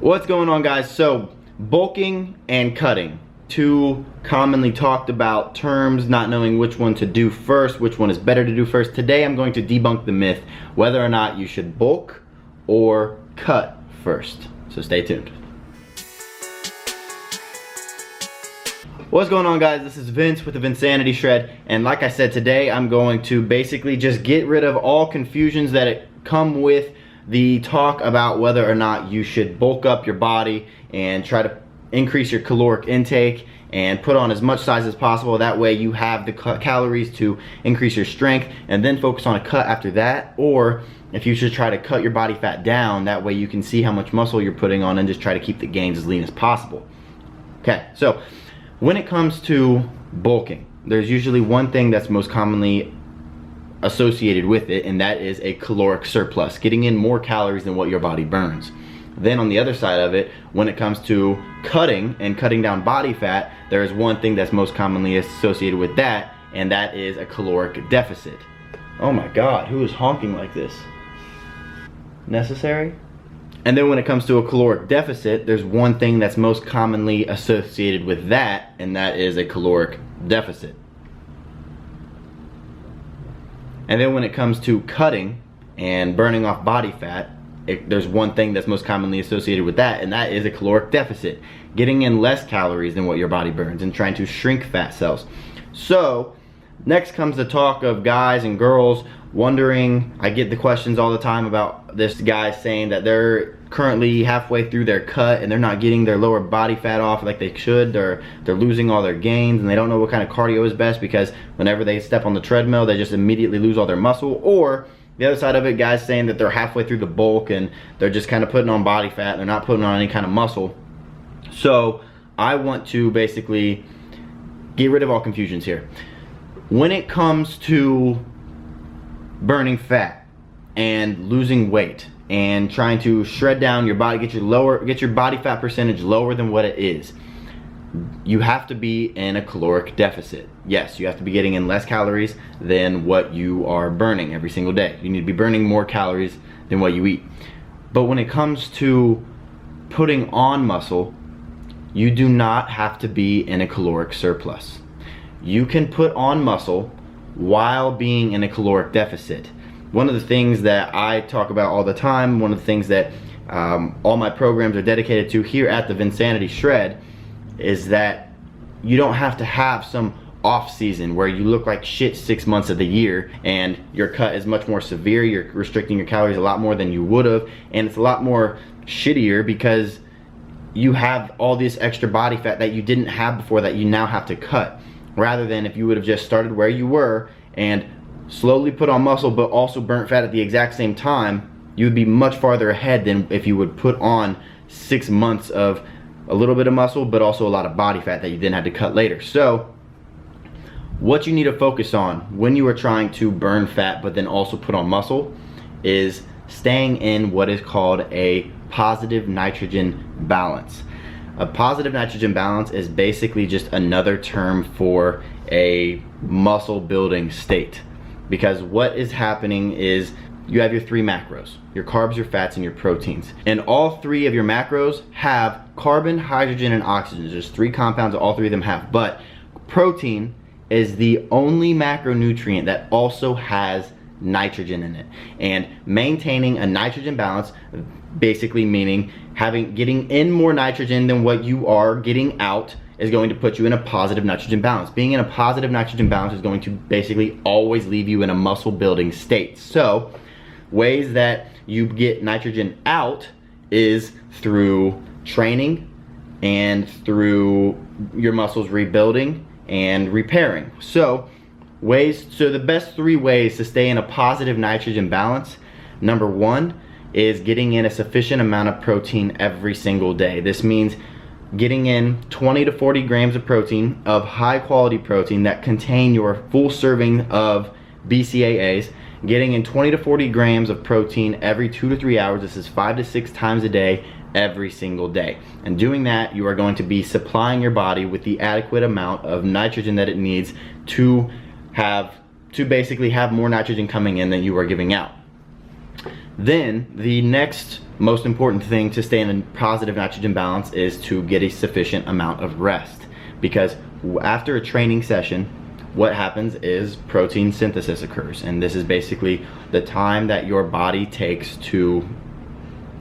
What's going on, guys? So bulking and cutting, two commonly talked about terms, not knowing which one to do first, which one is better to do first. Today I'm going to debunk the myth whether or not you should bulk or cut first. So stay tuned. What's going on, guys? This is Vince with the Vinsanity Shred, and like I said, today I'm going to basically just get rid of all confusions that come with the talk about whether or not you should bulk up your body and try to increase your caloric intake and put on as much size as possible. That way you have the calories to increase your strength and then focus on a cut after that, or if you should try to cut your body fat down, that way you can see how much muscle you're putting on and just try to keep the gains as lean as possible. Okay, so when it comes to bulking, there's usually one thing that's most commonly associated with it, and that is a caloric surplus, getting in more calories than what your body burns. Then on the other side of it, when it comes to cutting and cutting down body fat, there is one thing that's most commonly associated with that, and that is a caloric deficit. Oh my god, who is honking like this? Necessary? And then when it comes to a caloric deficit, there's one thing that's most commonly associated with that, and that is a caloric deficit. And then when it comes to cutting and burning off body fat, there's one thing that's most commonly associated with that, and that is a caloric deficit. Getting in less calories than what your body burns and trying to shrink fat cells. So, next comes the talk of guys and girls wondering, I get the questions all the time about this guy saying that they're currently halfway through their cut and they're not getting their lower body fat off like they should. They're losing all their gains and they don't know what kind of cardio is best, because whenever they step on the treadmill they just immediately lose all their muscle. Or the other side of it, guys saying that they're halfway through the bulk and they're just kind of putting on body fat and they're not putting on any kind of muscle. So I want to basically get rid of all confusions here. When it comes to burning fat and losing weight and trying to shred down your body, get your body fat percentage lower than what it is, you have to be in a caloric deficit. Yes, you have to be getting in less calories than what you are burning every single day. You need to be burning more calories than what you eat. But when it comes to putting on muscle, you do not have to be in a caloric surplus. You can put on muscle while being in a caloric deficit. One of the things that I talk about all the time, one of the things that all my programs are dedicated to here at the Vinsanity Shred, is that you don't have to have some off season where you look like shit 6 months of the year and your cut is much more severe. You're restricting your calories a lot more than you would have, and it's a lot more shittier because you have all this extra body fat that you didn't have before that you now have to cut, rather than if you would have just started where you were and slowly put on muscle but also burnt fat at the exact same time. You would be much farther ahead than if you would put on 6 months of a little bit of muscle but also a lot of body fat that you then had to cut later. So what you need to focus on when you are trying to burn fat but then also put on muscle is staying in what is called a positive nitrogen balance. A positive nitrogen balance is basically just another term for a muscle building state, because what is happening is you have your three macros: your carbs, your fats, and your proteins. And all three of your macros have carbon, hydrogen, and oxygen. There's three compounds that all three of them have, but protein is the only macronutrient that also has nitrogen in it. And maintaining a nitrogen balance, basically meaning getting in more nitrogen than what you are getting out, is going to put you in a positive nitrogen balance. Being in a positive nitrogen balance is going to basically always leave you in a muscle building state. So ways that you get nitrogen out is through training and through your muscles rebuilding and repairing. So the best three ways to stay in a positive nitrogen balance: number one is getting in a sufficient amount of protein every single day. This means getting in 20 to 40 grams of protein, of high quality protein that contain your full serving of BCAAs, getting in 20 to 40 grams of protein every 2 to 3 hours. This is 5 to 6 times a day, every single day. And doing that, you are going to be supplying your body with the adequate amount of nitrogen that it needs to basically have more nitrogen coming in than you are giving out. Then the next most important thing to stay in a positive nitrogen balance is to get a sufficient amount of rest, because after a training session, what happens is protein synthesis occurs, and this is basically the time that your body takes to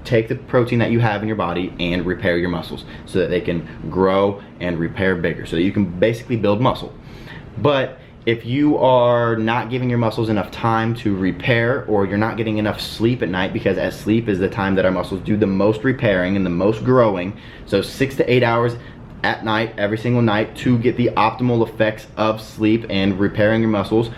take the protein that you have in your body and repair your muscles so that they can grow and repair bigger, so that you can basically build muscle. But if you are not giving your muscles enough time to repair, or you're not getting enough sleep at night, because at sleep is the time that our muscles do the most repairing and the most growing, so 6 to 8 hours at night, every single night, to get the optimal effects of sleep and repairing your muscles.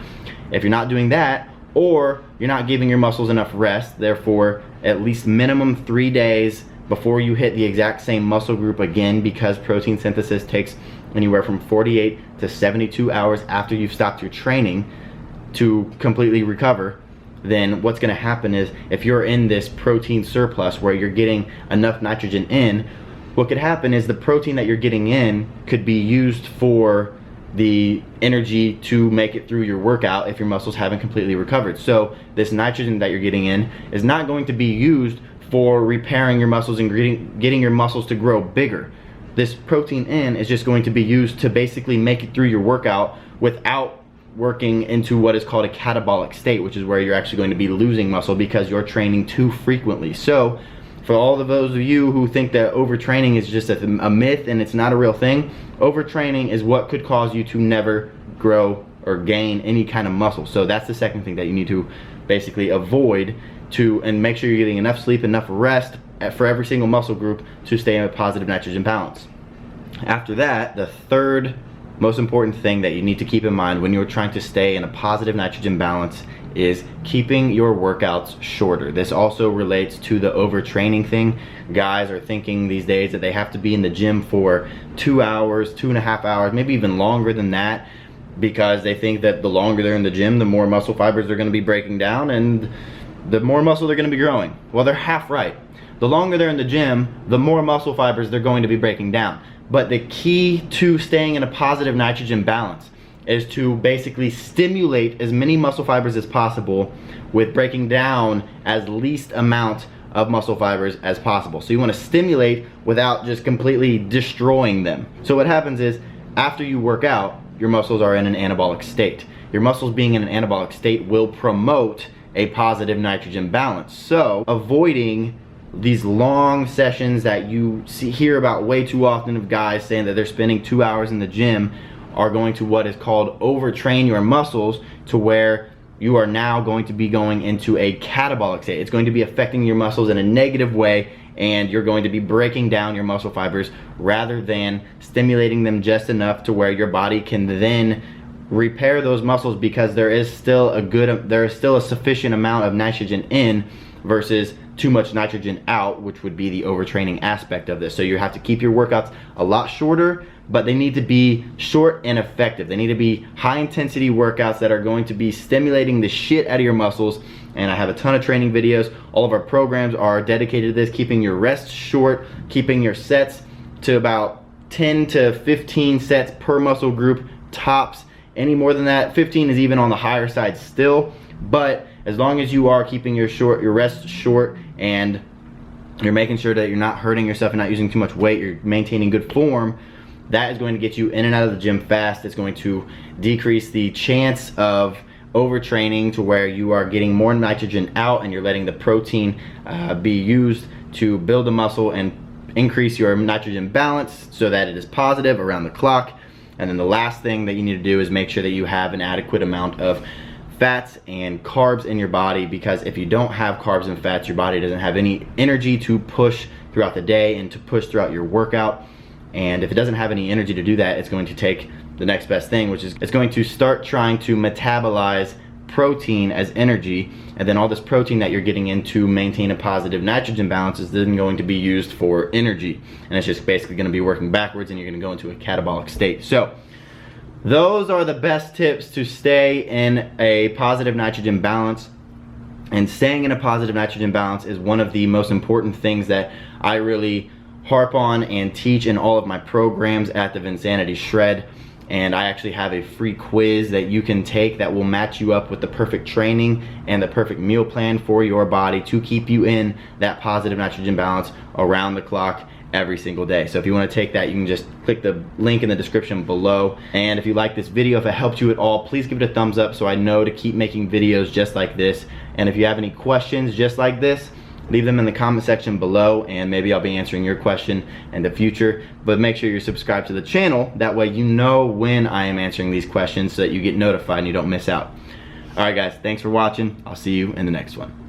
If you're not doing that, or you're not giving your muscles enough rest, therefore at least minimum 3 days before you hit the exact same muscle group again, because protein synthesis takes anywhere from 48 to 72 hours after you've stopped your training to completely recover, then what's going to happen is, if you're in this protein surplus where you're getting enough nitrogen in, what could happen is the protein that you're getting in could be used for the energy to make it through your workout if your muscles haven't completely recovered. So this nitrogen that you're getting in is not going to be used for repairing your muscles and getting your muscles to grow bigger. This protein in is just going to be used to basically make it through your workout without working into what is called a catabolic state, which is where you're actually going to be losing muscle because you're training too frequently. So for all of those of you who think that overtraining is just a myth and it's not a real thing, overtraining is what could cause you to never grow or gain any kind of muscle. So that's the second thing that you need to basically avoid, and make sure you're getting enough sleep, enough rest for every single muscle group to stay in a positive nitrogen balance. After that, the third most important thing that you need to keep in mind when you're trying to stay in a positive nitrogen balance is keeping your workouts shorter. This also relates to the overtraining thing. Guys are thinking these days that they have to be in the gym for 2 hours, 2.5 hours, maybe even longer than that, because they think that the longer they're in the gym, the more muscle fibers they're going to be breaking down and the more muscle they're going to be growing. Well, they're half right. The longer they're in the gym, the more muscle fibers they're going to be breaking down. But the key to staying in a positive nitrogen balance is to basically stimulate as many muscle fibers as possible with breaking down as least amount of muscle fibers as possible. So you want to stimulate without just completely destroying them. So what happens is, after you work out, your muscles are in an anabolic state. Your muscles being in an anabolic state will promote a positive nitrogen balance. So avoiding these long sessions that you hear about way too often of guys saying that they're spending 2 hours in the gym are going to what is called overtrain your muscles, to where you are now going to be going into a catabolic state. It's going to be affecting your muscles in a negative way, and you're going to be breaking down your muscle fibers rather than stimulating them just enough to where your body can then repair those muscles, because there is still a sufficient amount of nitrogen in versus too much nitrogen out, which would be the overtraining aspect of this. So you have to keep your workouts a lot shorter, but they need to be short and effective. They need to be high intensity workouts that are going to be stimulating the shit out of your muscles. And I have a ton of training videos. All of our programs are dedicated to this, keeping your rest short, keeping your sets to about 10 to 15 sets per muscle group tops. Any more than that, 15 is even on the higher side still. But as long as you are keeping your rest short, and you're making sure that you're not hurting yourself and not using too much weight, you're maintaining good form, that is going to get you in and out of the gym fast. It's going to decrease the chance of overtraining to where you are getting more nitrogen out and you're letting the protein be used to build the muscle and increase your nitrogen balance so that it is positive around the clock. And then the last thing that you need to do is make sure that you have an adequate amount of fats and carbs in your body, because if you don't have carbs and fats, your body doesn't have any energy to push throughout the day and to push throughout your workout. And if it doesn't have any energy to do that, it's going to take the next best thing, which is it's going to start trying to metabolize protein as energy, and then all this protein that you're getting in to maintain a positive nitrogen balance is then going to be used for energy, and it's just basically going to be working backwards, and you're going to go into a catabolic state. So those are the best tips to stay in a positive nitrogen balance. And staying in a positive nitrogen balance is one of the most important things that I really harp on and teach in all of my programs at the Vinsanity Shred. and I actually have a free quiz that you can take that will match you up with the perfect training and the perfect meal plan for your body to keep you in that positive nitrogen balance around the clock every single day. So if you want to take that, you can just click the link in the description below. And if you like this video, if it helped you at all, please give it a thumbs up so I know to keep making videos just like this. And if you have any questions just like this, leave them in the comment section below, and maybe I'll be answering your question in the future. But make sure you're subscribed to the channel, that way you know when I am answering these questions so that you get notified and you don't miss out. Alright guys, thanks for watching. I'll see you in the next one.